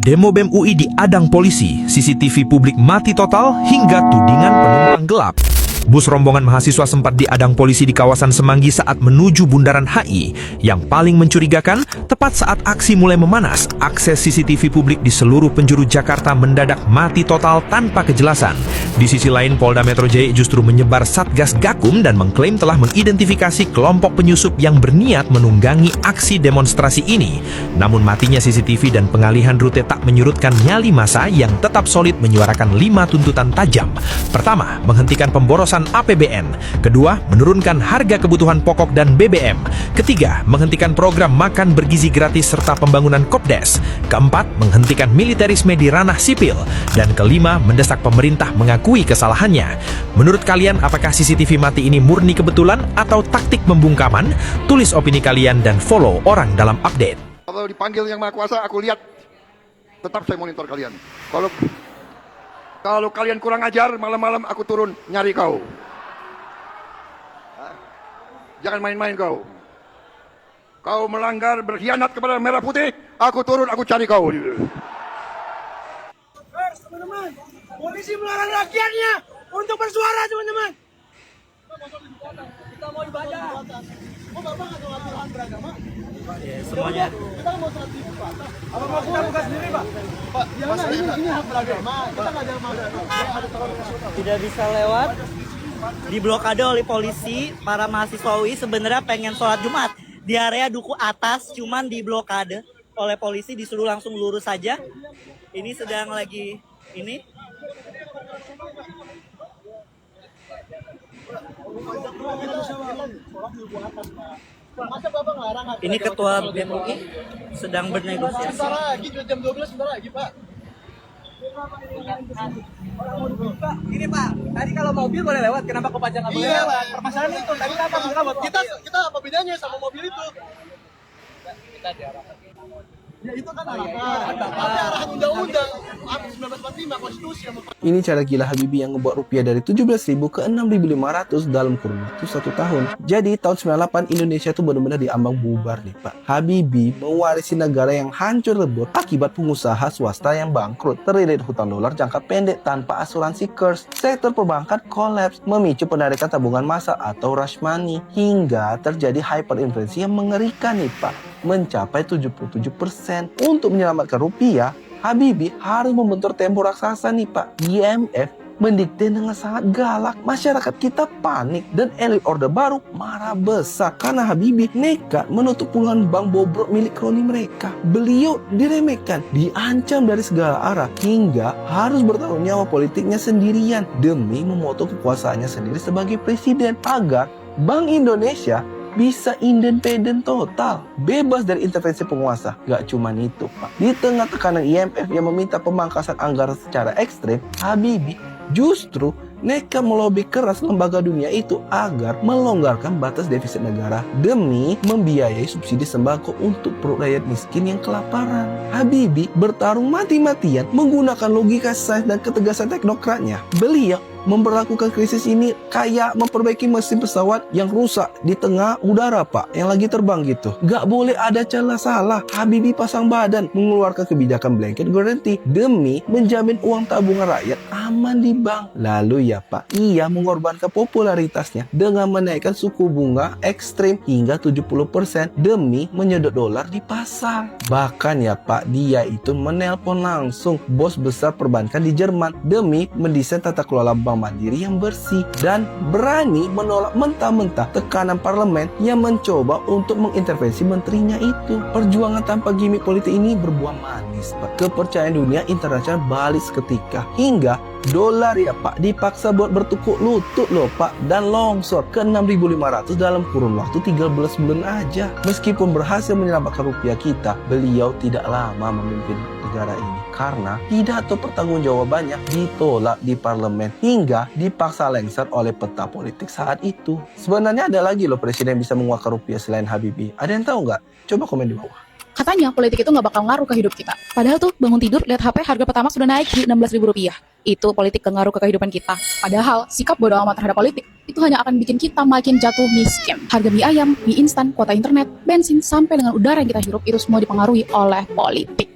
Demo BEM UI diadang polisi, CCTV publik mati total hingga tudingan penumpang gelap. Bus rombongan mahasiswa sempat diadang polisi di kawasan Semanggi saat menuju Bundaran HI. Yang paling mencurigakan, tepat saat aksi mulai memanas, akses CCTV publik di seluruh penjuru Jakarta mendadak mati total tanpa kejelasan. Di sisi lain, Polda Metro Jaya justru menyebar Satgas Gakum dan mengklaim telah mengidentifikasi kelompok penyusup yang berniat menunggangi aksi demonstrasi ini. Namun matinya CCTV dan pengalihan rute tak menyurutkan nyali massa yang tetap solid menyuarakan 5 tuntutan tajam. Pertama, menghentikan pemborosan APBN. Kedua, menurunkan harga kebutuhan pokok dan BBM. Ketiga, menghentikan program makan bergizi gratis serta pembangunan Kopdes. Keempat, menghentikan militerisme di ranah sipil. Dan kelima, mendesak pemerintah mengakui kesalahannya. Menurut kalian, apakah CCTV mati ini murni kebetulan atau taktik pembungkaman? Tulis opini kalian dan follow Orang Dalam Update. Kalau dipanggil Yang Maha Kuasa, aku lihat, tetap saya monitor kalian. Kalau kalian kurang ajar, malam-malam aku turun nyari kau. Jangan main-main kau. Kau melanggar, berkhianat kepada Merah Putih, aku turun, aku cari kau. Teman-teman, polisi melarang rakyatnya untuk bersuara, teman-teman. Kita mau ibadah. Oh, Bapak nggak tahu aturan beragama? Ya, semuanya. Kita mau sholat di Pak. Apa mau kita buka sendiri, Pak? Pak, ini hak beragama. Kita nggak ada Tidak bisa lewat. Diblokade oleh polisi. Para mahasiswa UI sebenarnya pengen sholat Jumat di area Duku Atas, cuman diblokade oleh polisi, disuruh langsung lurus saja. Ini sedang lagi ini. Ini ketua BEM UI sedang bernegosiasi. Sebentar lagi, jam 12 sebentar lagi, Pak. Ini Pak, tadi kalau mobil boleh lewat, kenapa Kopaja nggak boleh lewat? Permasalahan itu, tadi kita apa? Kita apa bedanya sama mobil itu? Ya itu kan arahan. Tapi arahan undang-undang 1945 konstitusi yang Ini cara gila Habibie yang ngebuat rupiah dari 17.000 ke 6.500 dalam kurun waktu 1 tahun. Jadi tahun 98 Indonesia tuh benar-benar diambang bubar nih Pak. Habibie mewarisi negara yang hancur lebur akibat pengusaha swasta yang bangkrut, terlilit hutang dolar jangka pendek tanpa asuransi KERS. Sektor perbankan kolaps, memicu penarikan tabungan massal atau rush money, hingga terjadi hyperinflasi yang mengerikan nih Pak, mencapai 77%. Untuk menyelamatkan rupiah, Habibie harus membentur tembok raksasa nih Pak. IMF mendikte dengan sangat galak. Masyarakat kita panik dan elit Orde Baru marah besar karena Habibie nekat menutup puluhan bank bobrok milik kroni mereka. Beliau diremehkan, diancam dari segala arah, hingga harus bertaruh nyawa politiknya sendirian demi memotong kekuasaannya sendiri sebagai presiden agar Bank Indonesia bisa independen total, bebas dari intervensi penguasa. Gak cuma itu Pak, di tengah tekanan IMF yang meminta pemangkasan anggaran secara ekstrem, Habibie justru nekat melobi keras lembaga dunia itu agar melonggarkan batas defisit negara demi membiayai subsidi sembako untuk perut rakyat miskin yang kelaparan. Habibie bertarung mati-matian menggunakan logika sains dan ketegasan teknokratnya. Beliau memperlakukan krisis ini kayak memperbaiki mesin pesawat yang rusak di tengah udara Pak, yang lagi terbang gitu. Gak boleh ada celah salah. Habibie pasang badan mengeluarkan kebijakan blanket guarantee demi menjamin uang tabungan rakyat aman di bank. Lalu ya Pak, ia mengorbankan popularitasnya dengan menaikkan suku bunga ekstrim hingga 70% demi menyedot dolar di pasar. Bahkan ya Pak, dia itu menelpon langsung bos besar perbankan di Jerman demi mendesain tata kelola bank mandiri yang bersih, dan berani menolak mentah-mentah tekanan parlemen yang mencoba untuk mengintervensi menterinya itu. Perjuangan tanpa gimmick politik ini berbuah manis Pak. Kepercayaan dunia internasional balik seketika, hingga dolar ya Pak dipaksa buat bertukuk lutut loh Pak, dan longsor ke 6.500 dalam kurun waktu 13 bulan aja. Meskipun berhasil menyelamatkan rupiah kita, beliau tidak lama memimpin negara ini karena pidato pertanggungjawabannya ditolak di parlemen hingga dipaksa lengser oleh peta politik saat itu. Sebenarnya ada lagi loh presiden yang bisa menguatkan rupiah selain Habibie. Ada yang tahu nggak? Coba komen di bawah. Katanya politik itu nggak bakal ngaruh ke hidup kita. Padahal tuh bangun tidur lihat HP harga pertama sudah naik di Rp16.000. Itu politik ngaruh ke kehidupan kita. Padahal sikap bodo amat terhadap politik itu hanya akan bikin kita makin jatuh miskin. Harga mie ayam, mie instan, kuota internet, bensin, sampai dengan udara yang kita hirup itu semua dipengaruhi oleh politik.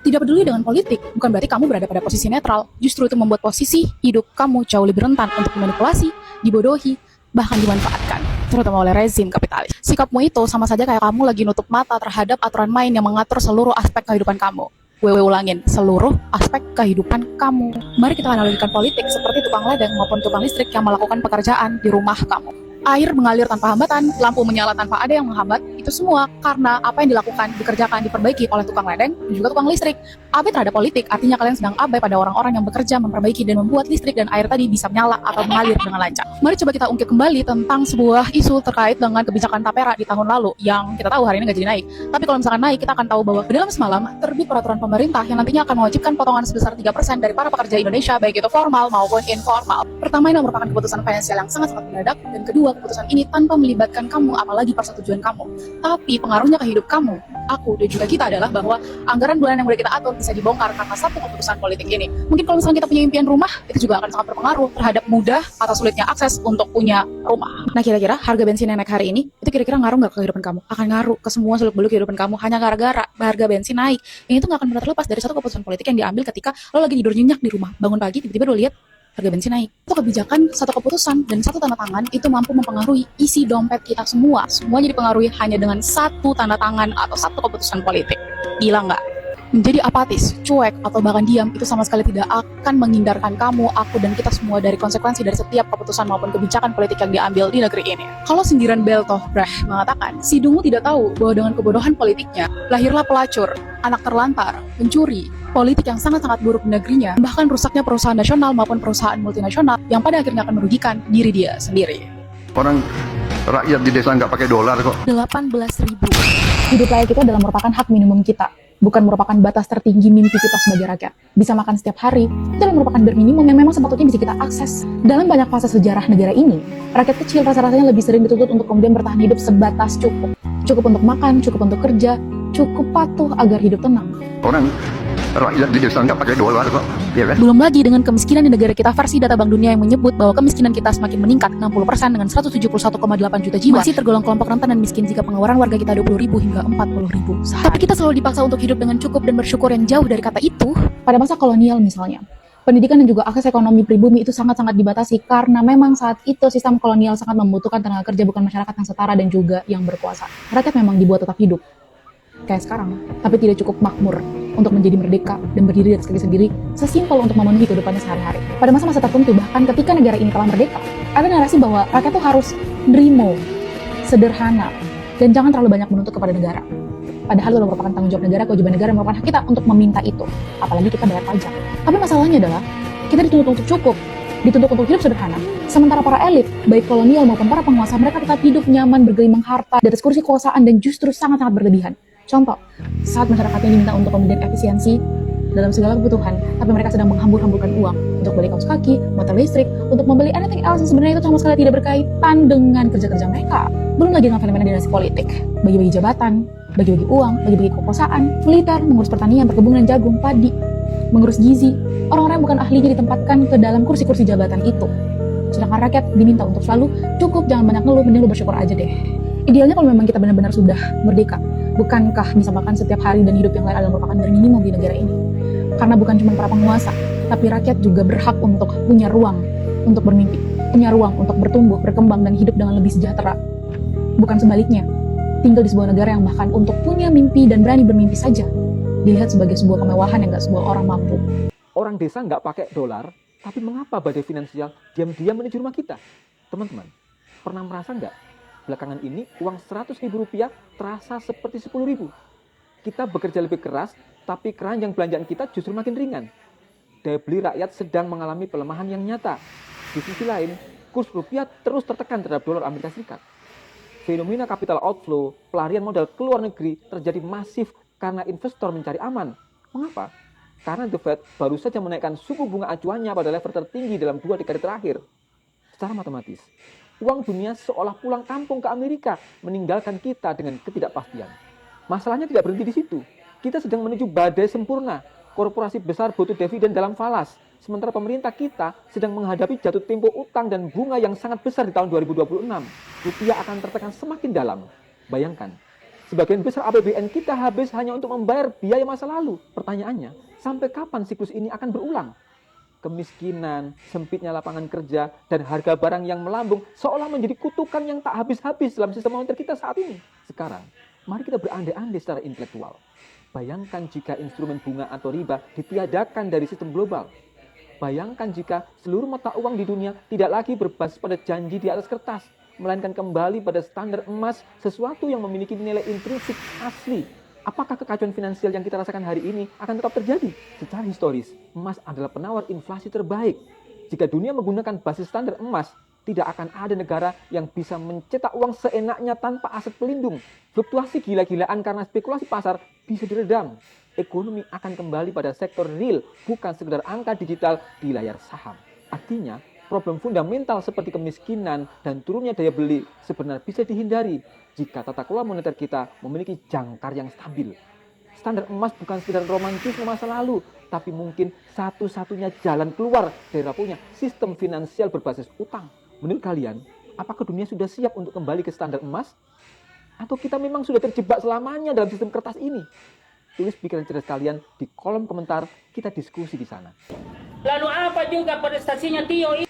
Tidak peduli dengan politik, bukan berarti kamu berada pada posisi netral. Justru itu membuat posisi hidup kamu jauh lebih rentan untuk dimanipulasi, dibodohi, bahkan dimanfaatkan, terutama oleh rezim kapitalis. Sikapmu itu sama saja kayak kamu lagi nutup mata terhadap aturan main yang mengatur seluruh aspek kehidupan kamu. Ulangin, seluruh aspek kehidupan kamu. Mari kita analogikan politik seperti tukang ledeng maupun tukang listrik yang melakukan pekerjaan di rumah kamu. Air mengalir tanpa hambatan, lampu menyala tanpa ada yang menghambat, itu semua karena apa yang dilakukan, dikerjakan, diperbaiki oleh tukang ledeng dan juga tukang listrik. Abai terhadap politik artinya kalian sedang abai pada orang-orang yang bekerja memperbaiki dan membuat listrik dan air tadi bisa menyala atau mengalir dengan lancar. Mari coba kita ungkit kembali tentang sebuah isu terkait dengan kebijakan Tapera di tahun lalu yang kita tahu hari ini nggak jadi naik. Tapi kalau misalkan naik, kita akan tahu bahwa dalam semalam terbit peraturan pemerintah yang nantinya akan mewajibkan potongan sebesar 3% dari para pekerja Indonesia baik itu formal maupun informal. Pertama, ini merupakan keputusan finansial yang sangat-sangat mendadak, dan kedua, keputusan ini tanpa melibatkan kamu apalagi persetujuan kamu. Tapi pengaruhnya ke hidup kamu, aku dan juga kita adalah bahwa anggaran bulanan yang udah kita atur bisa dibongkar karena satu keputusan politik ini. Mungkin kalau misalnya kita punya impian rumah, itu juga akan sangat berpengaruh terhadap mudah atau sulitnya akses untuk punya rumah. Nah, kira-kira harga bensin yang naik hari ini, itu kira-kira ngaruh nggak ke kehidupan kamu? Akan ngaruh ke semua seluk-beluk kehidupan kamu hanya gara-gara harga bensin naik. Yang itu nggak akan pernah terlepas dari satu keputusan politik yang diambil ketika lo lagi tidur nyenyak di rumah. Bangun pagi, tiba-tiba lo lihat harga bensin naik. Itu kebijakan, satu keputusan, dan satu tanda tangan itu mampu mempengaruhi isi dompet kita semua. Semuanya dipengaruhi hanya dengan satu tanda tangan atau satu keputusan politik. Gila nggak? Menjadi apatis, cuek, atau bahkan diam itu sama sekali tidak akan menghindarkan kamu, aku, dan kita semua dari konsekuensi dari setiap keputusan maupun kebijakan politik yang diambil di negeri ini. Kalau sindiran Bertolt Brecht mengatakan, si dungu tidak tahu bahwa dengan kebodohan politiknya, lahirlah pelacur, anak terlantar, pencuri, politik yang sangat-sangat buruk di negerinya, bahkan rusaknya perusahaan nasional maupun perusahaan multinasional yang pada akhirnya akan merugikan diri dia sendiri. Orang rakyat di desa nggak pakai dolar kok. 18.000. Hidup layak itu adalah merupakan hak minimum kita, bukan merupakan batas tertinggi mimpi kita sebagai rakyat. Bisa makan setiap hari, itu adalah merupakan bare minimum yang memang sepatutnya bisa kita akses. Dalam banyak fase sejarah negara ini, rakyat kecil rasa-rasanya lebih sering dituntut untuk kemudian bertahan hidup sebatas cukup. Cukup untuk makan, cukup untuk kerja, cukup patuh agar hidup tenang. Orang rakyat di desa nggak pakai dolar kok, ya kan? Belum lagi dengan kemiskinan di negara kita versi data Bank Dunia yang menyebut bahwa kemiskinan kita semakin meningkat 60% dengan 171,8 juta jiwa. Masih tergolong kelompok rentan dan miskin jika pengeluaran warga kita 20.000 hingga 40.000 sehari. Tapi kita selalu dipaksa untuk hidup dengan cukup dan bersyukur yang jauh dari kata itu. Pada masa kolonial misalnya, pendidikan dan juga akses ekonomi pribumi itu sangat-sangat dibatasi karena memang saat itu sistem kolonial sangat membutuhkan tenaga kerja bukan masyarakat yang setara dan juga yang berkuasa. Rakyat memang dibuat tetap hidup kayak sekarang, tapi tidak cukup makmur untuk menjadi merdeka dan berdiri di atas kaki sendiri, sesimpel untuk memenuhi kehidupannya sehari-hari. Pada masa-masa tertentu, bahkan ketika negara ini telah merdeka, ada narasi bahwa rakyat tuh harus nerimo, sederhana, dan jangan terlalu banyak menuntut kepada negara. Padahal itu merupakan tanggung jawab negara, kewajiban negara yang merupakan hak kita untuk meminta itu. Apalagi kita bayar pajak. Tapi masalahnya adalah, kita dituntut untuk cukup, dituntut untuk hidup sederhana. Sementara para elit, baik kolonial maupun para penguasa, mereka tetap hidup nyaman, bergelimang harta, di atas kursi kekuasaan dan justru sangat-sangat berlebihan. Contoh, saat masyarakatnya diminta untuk kemudian efisiensi dalam segala kebutuhan, tapi mereka sedang menghambur-hamburkan uang untuk beli kaos kaki, motor listrik, untuk membeli anything else yang sebenarnya itu sama sekali tidak berkaitan dengan kerja-kerja mereka. Belum lagi dengan fenomena dinasti politik, bagi-bagi jabatan, bagi-bagi uang, bagi-bagi kekuasaan, militer, mengurus pertanian, perkebunan, jagung, padi, mengurus gizi. Orang-orang yang bukan ahlinya ditempatkan ke dalam kursi-kursi jabatan itu. Sedangkan rakyat diminta untuk selalu cukup, jangan banyak ngeluh, mending lu bersyukur aja deh. Idealnya kalau memang kita benar-benar sudah merdeka, bukankah bisa makan setiap hari dan hidup yang lain adalah merupakan bare minimum di negara ini? Karena bukan cuma para penguasa, tapi rakyat juga berhak untuk punya ruang untuk bermimpi, punya ruang untuk bertumbuh, berkembang, dan hidup dengan lebih sejahtera. Bukan sebaliknya, tinggal di sebuah negara yang bahkan untuk punya mimpi dan berani bermimpi saja dilihat sebagai sebuah kemewahan yang gak sebuah orang mampu. Orang desa nggak pakai dolar, tapi mengapa badai finansial diam-diam menuju rumah kita? Teman-teman, pernah merasa nggak? Belakangan ini uang Rp100.000 terasa seperti 10.000. Kita bekerja lebih keras, tapi keranjang belanjaan kita justru makin ringan. Daya beli rakyat sedang mengalami pelemahan yang nyata. Di sisi lain, kurs rupiah terus tertekan terhadap dolar Amerika Serikat. Fenomena capital outflow, pelarian modal ke luar negeri terjadi masif karena investor mencari aman. Mengapa? Karena The Fed baru saja menaikkan suku bunga acuannya pada level tertinggi dalam 2 dekade terakhir. Secara matematis, uang dunia seolah pulang kampung ke Amerika, meninggalkan kita dengan ketidakpastian. Masalahnya tidak berhenti di situ. Kita sedang menuju badai sempurna. Korporasi besar butuh dividen dalam falas. Sementara pemerintah kita sedang menghadapi jatuh tempo utang dan bunga yang sangat besar di tahun 2026. Rupiah akan tertekan semakin dalam. Bayangkan, Sebagian besar APBN kita habis hanya untuk membayar biaya masa lalu. Pertanyaannya, sampai kapan siklus ini akan berulang? Kemiskinan, sempitnya lapangan kerja, dan harga barang yang melambung seolah menjadi kutukan yang tak habis-habis dalam sistem moneter kita saat ini. Sekarang, mari kita berandai-andai secara intelektual. Bayangkan jika instrumen bunga atau riba ditiadakan dari sistem global. Bayangkan jika seluruh mata uang di dunia tidak lagi berbasis pada janji di atas kertas, melainkan kembali pada standar emas, sesuatu yang memiliki nilai intrinsik asli. Apakah kekacauan finansial yang kita rasakan hari ini akan tetap terjadi? Secara historis, emas adalah penawar inflasi terbaik. Jika dunia menggunakan basis standar emas, tidak akan ada negara yang bisa mencetak uang seenaknya tanpa aset pelindung. Fluktuasi gila-gilaan karena spekulasi pasar bisa diredam. Ekonomi akan kembali pada sektor real, bukan sekedar angka digital di layar saham. Artinya, problem fundamental seperti kemiskinan dan turunnya daya beli sebenarnya bisa dihindari jika tata kelola moneter kita memiliki jangkar yang stabil. Standar emas bukan sekedar romantisme masa lalu, tapi mungkin satu-satunya jalan keluar dari rapuhnya sistem finansial berbasis utang. Menurut kalian, apakah dunia sudah siap untuk kembali ke standar emas? Atau kita memang sudah terjebak selamanya dalam sistem kertas ini? Tulis pikiran cerdas kalian di kolom komentar, kita diskusi di sana. Lalu apa juga prestasinya Tio?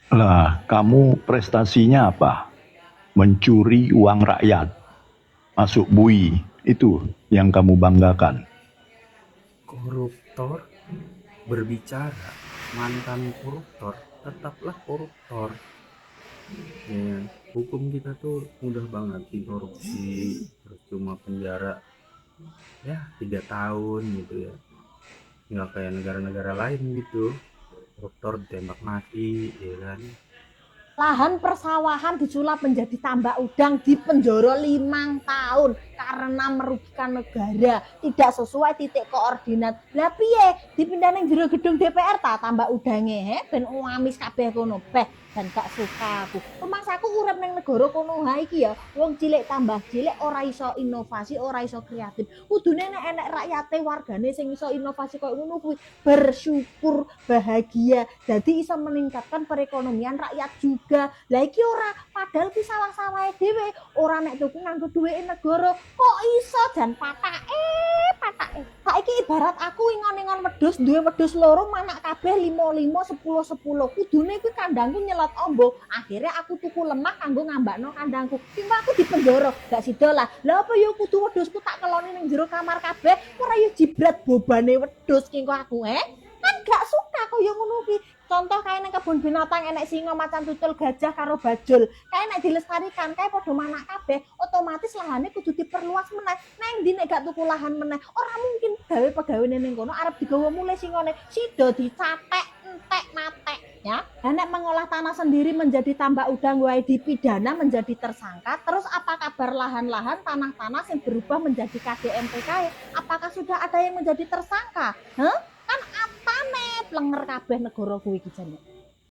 Lah, kamu prestasinya apa? Mencuri uang rakyat, masuk bui, itu yang kamu banggakan. Koruptor berbicara, mantan koruptor tetaplah koruptor. Ya, hukum kita tuh mudah banget dikorupsi, terus cuma penjara ya 3 tahun gitu ya. Nggak kayak negara-negara lain gitu, koruptor ditembak mati, ya kan. Lahan persawahan disulap menjadi tambak udang di penjara 5 tahun karena merugikan negara, tidak sesuai titik koordinat. Lah piye dipindah ning jero gedung DPR ta tambak udange ben uamis kabeh kono beh dan gak suka aku. Rumahku urip ning negara kono ha iki ya, wong cilik tambah cilik ora iso inovasi, ora iso kreatif. Kudune nek enek rakyate wargane sing iso inovasi koyo ngono kuwi bersyukur, bahagia. Dadi iso meningkatkan perekonomian rakyat juga. Lah iki ora padahal ki sawah-sawahe dhewe, ora nek tuku nganggo duweke negara. Kok iso jan patake. Saiki ibarat aku ingon-ingon wedhus, duwe wedhus loro manak kabeh 5-5 10-10. Kudune kuwi kandangku nyelot ombo. Akhirnya aku tuku lemah kanggo ngambakno kandangku. Ki aku di penjara, gak sida lah. Lah apa yo kudu wedhusku tak keloni ning jero kamar kabeh, ora yo jibrat bobane wedhus ki aku kan gak suka kaya ngono ki. Contoh kayak nang kebun binatang enek singa, macan tutul, gajah karo bajul. Kayak nek dilestarikan kayak padha manak kabeh, otomatis lahane kudu diperluas meneh. Neng ndi nek gak tuku lahan meneh, ora mungkin gawe pegawene ning kono arep digawa mulai singane. Sida dicatek entek matek ya. Lah nek mengolah tanah sendiri menjadi tambak udang wae dipidana menjadi tersangka, terus apa kabar lahan-lahan tanah-tanah yang berubah menjadi KDMPK? Apakah sudah ada yang menjadi tersangka? Kan apane plenger kabeh negara kuwi iki jane.